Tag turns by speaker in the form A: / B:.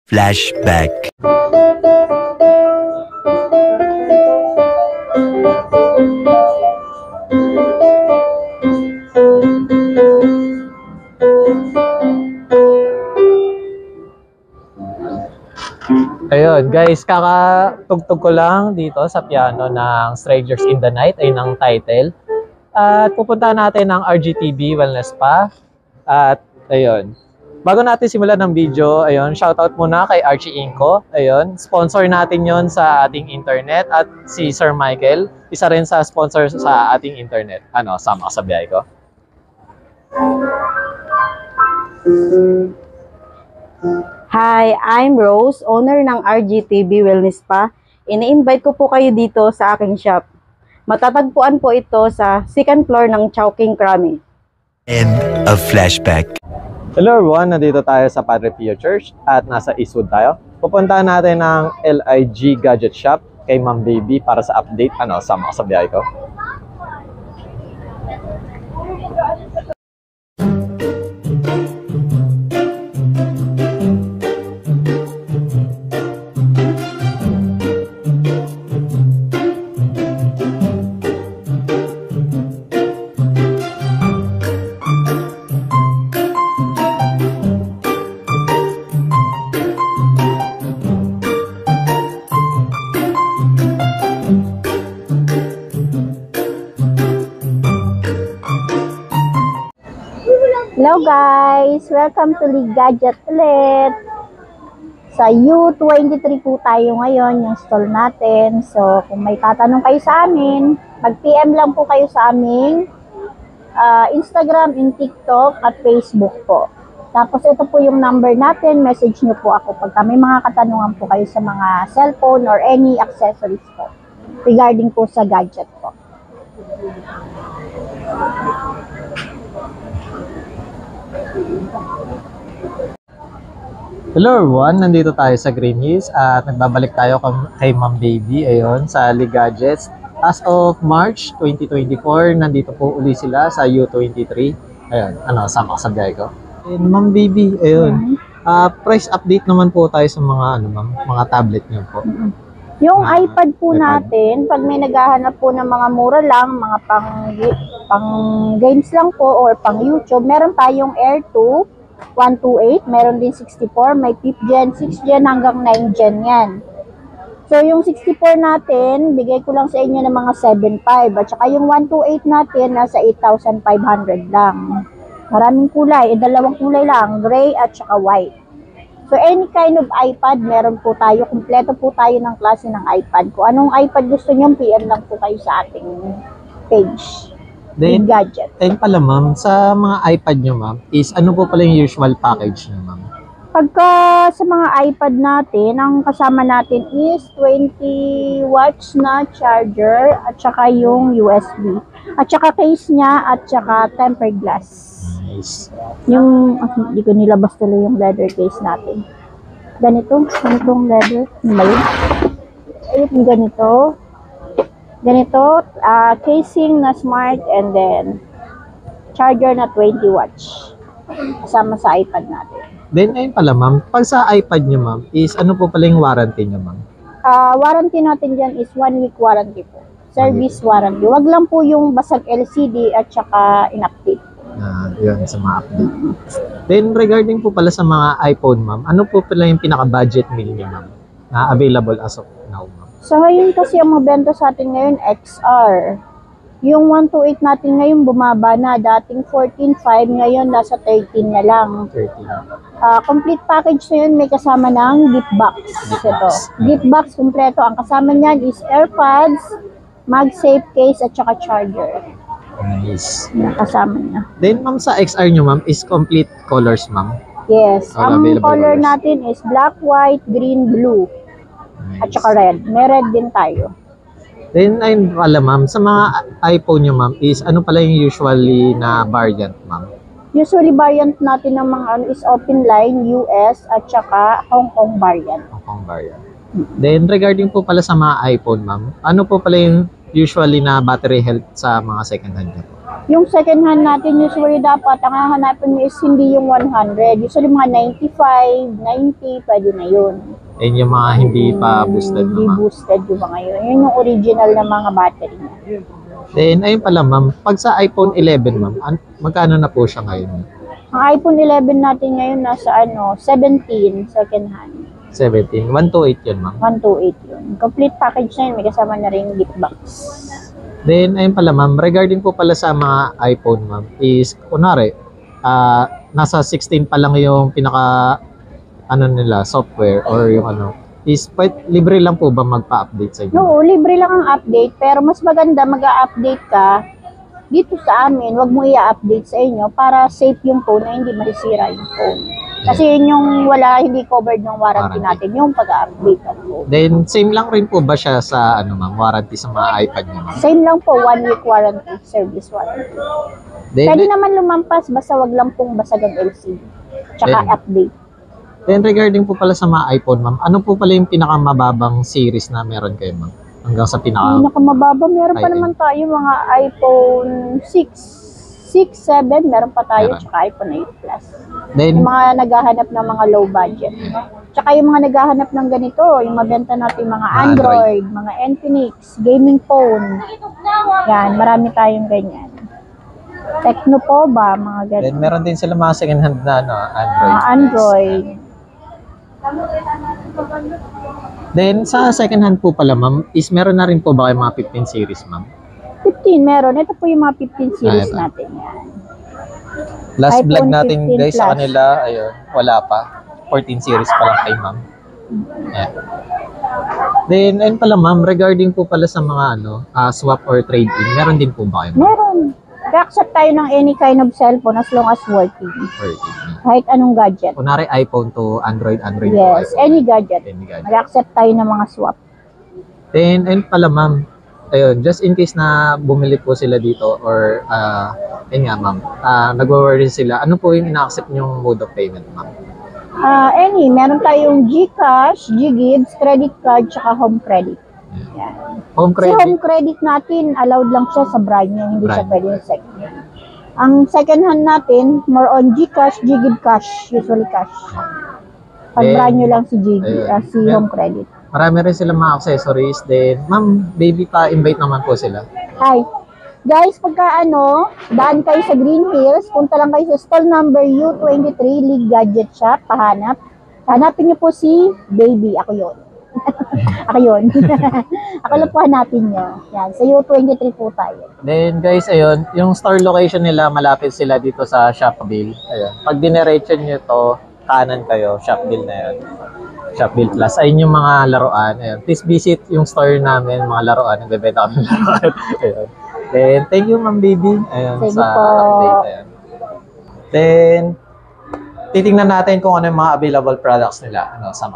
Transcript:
A: Flashback.
B: Ayun guys, kakatugtog ko lang dito sa piano ng Strangers in the Night, ayun ang title. At pupunta natin ng RGTB Wellness Spa. At ayun, bago natin simulan ng video, ayun, shoutout muna kay Archie Inco. Ayun, sponsor natin yon sa ating internet. At si Sir Michael, isa rin sa sponsor sa ating internet. Ano, sama ka sa biyahe ko?
C: Hi, I'm Rose, owner ng RGTB Wellness Spa. Ini-invite ko po kayo dito sa aking shop. Matatagpuan po ito sa second floor ng Chowking Krami.
A: End of Flashback.
B: Hello everyone, nandito tayo sa Padre Pio Church at nasa Eastwood tayo. Pupuntahan natin ng LIG Gadget Shop kay Ma'am Baby para sa update. Ano, sama ka sa biyahe ko.
C: Hello guys! Welcome to League Gadget ulit! Sa U23 po tayo ngayon, yung stall natin. So, kung may tatanong kayo sa amin, mag-PM lang po kayo sa aming Instagram and TikTok at Facebook po. Tapos ito po yung number natin, message nyo po ako pagka may mga katanungan po kayo sa mga cellphone or any accessories po regarding po sa gadget po.
B: Hello everyone, nandito tayo sa Green Hills at nagbabalik tayo kay Ma'am Baby ayun, sa LIG Gadgets. As of March 2024, nandito po uli sila sa U23. Ayun, ano, sama ka sa biyahe ko. And Ma'am Baby, ayun, price update naman po tayo sa mga, ano, ma'am, mga tablet niyo po.
C: Yung iPad po natin, pag may naghahanap po ng mga mura lang, mga pang games lang po or pang YouTube, meron tayong Air 2, 128, meron din 64, may 5th gen, 6th gen hanggang 9th gen yan. So yung 64 natin, bigay ko lang sa inyo ng mga 7.5 at saka yung 128 natin, nasa 8,500 lang. Maraming kulay, dalawang kulay lang, gray at saka white. So any kind of iPad, meron po tayo, kumpleto po tayo ng klase ng iPad. Kung anong iPad gusto nyo, PM lang po kayo sa ating page.
B: Then,
C: Gadget.
B: ayun pala ma'am, sa mga iPad nyo ma'am, is ano po pala yung usual package nyo ma'am?
C: Pagka sa mga iPad natin, ang kasama natin is 20 watts na charger at saka yung USB. At saka case niya at saka tempered glass.
B: Nice.
C: Yung, hindi ko nilabas tuloy yung leather case natin. Ganitong leather. Ayun, ganito. Casing na smart and then charger na 20 watts. Kasama sa iPad natin.
B: Then, ayun pala ma'am, pag sa iPad nyo ma'am, is ano po pala yung warranty nyo ma'am?
C: Warranty natin dyan is 1 week warranty po. Service warranty. Wag lang po yung basag LCD at saka in-update.
B: Yun, sa mga update. Then, regarding po pala sa mga iPhone ma'am, ano po pala yung pinaka-budget meal nyo ma'am na available as of now ma'am?
C: So, ngayon kasi ang mabenta sa atin ngayon, XR. Yung 128 natin ngayon bumaba na. Dating 14.5, ngayon nasa 13 na lang.
B: 13.
C: Complete package na yun, may kasama ng gift box. Ito. Gift box kompleto. Ang kasama niyan is AirPods, MagSafe case, at saka charger.
B: Nice.
C: Kasama niya.
B: Then, ma'am, sa XR nyo ma'am, is complete colors ma'am?
C: Yes.
B: All
C: Ang
B: available
C: color
B: colors.
C: natin is black, white, green, blue.
B: Nice.
C: At saka red. May red din tayo.
B: Then, ayun pala ma'am, sa mga iPhone nyo ma'am, is ano pala yung usually na variant ma'am?
C: Usually variant natin ng mga ano is open line, US, at saka Hong Kong variant.
B: Hong Kong variant. Then, regarding po pala sa mga iPhone ma'am, ano po pala yung usually na battery health sa mga second hand nyo po?
C: Yung second hand natin, usually dapat, ang hahanapin mo is hindi yung 100. Usually mga 95, 90, pwede na yun.
B: Ayun yung mga hindi pa boosted
C: Hindi
B: naman.
C: boosted yung mga yun. Yun yung original na mga battery niya.
B: Then, ayun pala ma'am, pag sa iPhone 11 ma'am, magkano na po siya ngayon?
C: Ang iPhone 11 natin ngayon nasa 17, second hand.
B: 17, 128 yun ma'am.
C: 128 yun. Complete package na yun, may kasama na rin gift box.
B: Then, ayun pala ma'am, regarding po pala sa mga iPhone ma'am, is, kunwari, nasa 16 pa lang yung pinaka, nila, software, or yung is, libre lang po ba magpa-update sa inyo?
C: No, libre lang ang update, pero mas maganda mag-a-update ka dito sa amin. Huwag mo i-update sa inyo para safe yung phone na hindi masisira yung phone. Kasi yun yung hindi covered ng warranty natin, yung pag-update ng phone.
B: Then, same lang rin po ba siya sa, ma'am, warranty sa mga iPad niyo, ma'am?
C: Same lang po, 1 week warranty, service warranty.
B: Then,
C: Pwede naman lumampas, basta wag lang pong basag ang LCD. Tsaka
B: Then,
C: update.
B: then, regarding po pala sa mga iPhone, ma'am, ano po pala yung pinakamababang series na meron kayo, ma'am? Hanggang sa
C: Pinakamababa, meron pa
B: high-end.
C: naman tayo mga iPhone 6, 7, meron pa tayo,
B: Meron.
C: tsaka iPhone 8 Plus.
B: Then,
C: Yung mga naghahanap ng mga low budget. Tsaka yung mga naghahanap ng ganito, yung mabenta natin mga Android, mga Infinix, gaming phone. Yan, marami tayong ganyan. Tecno po ba, mga
B: then
C: ganyan.
B: meron din sila mga second hand na Android.
C: Mga Android.
B: Then, sa second hand po pala, ma'am, is meron na rin po ba kayo mga 15 series, ma'am?
C: 15 meron. Ito po yung mga 15 series
B: ito.
C: natin. Yan.
B: Last
C: iPhone
B: vlog natin
C: 15
B: guys sa
C: Plus.
B: kanila, ayun, wala pa. 14 series pa lang kay ma'am. Ayan. Then, ayun pala ma'am, regarding po pala sa mga swap or trade-in, meron din po ba kayo, ma'am?
C: Meron. Kaya-accept tayo ng any kind of cellphone as long as working.
B: Trade-in.
C: Kahit anong gadget.
B: Kunwari iPhone to Android to
C: Yes,
B: iPhone.
C: any gadget.
B: Any gadget.
C: Mag-accept tayo ng mga swap.
B: Then, ayun pala ma'am, ayun, just in case na bumili po sila dito or, ayun nga ma'am, nag-worry sila, ano po yung ina-accept yung mode of payment, ma'am?
C: Meron tayong GCash, GGives, credit card, tsaka home credit. Yan.
B: Home
C: Kasi
B: credit?
C: home credit natin, allowed lang siya sa brand new, hindi siya
B: Brand.
C: pwede yung second hand. Ang second hand natin, more on GCash, GGive cash, usually cash. Pag
B: Then,
C: brand new lang si
B: ayun.
C: si home credit.
B: Marami rin sila mga accessories. Then, ma'am, baby pa-invite naman po sila.
C: Hi. Guys, pagka daan kayo sa Green Hills, punta lang kayo sa stall number U23, League Gadget Shop, pahanap. Hanapin niyo po si Baby, ako yun. Ako yun. Ako lang po hanapin niyo. Yan, sa U23 po tayo.
B: Then, guys, ayun, yung store location nila, malapit sila dito sa Shopville. Ayun. Pag dinerecho nyo to, kanan kayo, Shopville na yun. Shopville Plus. Ayun yung mga laruan. Ayun. Please visit yung store namin, mga laruan. Nagbebenta kami ng laruan. Ayun. Then, thank you, Ma'am Baby. Ayun,
C: Thank you
B: sa
C: po.
B: update. Ayun. Then, titingnan natin kung ano yung mga available products nila sa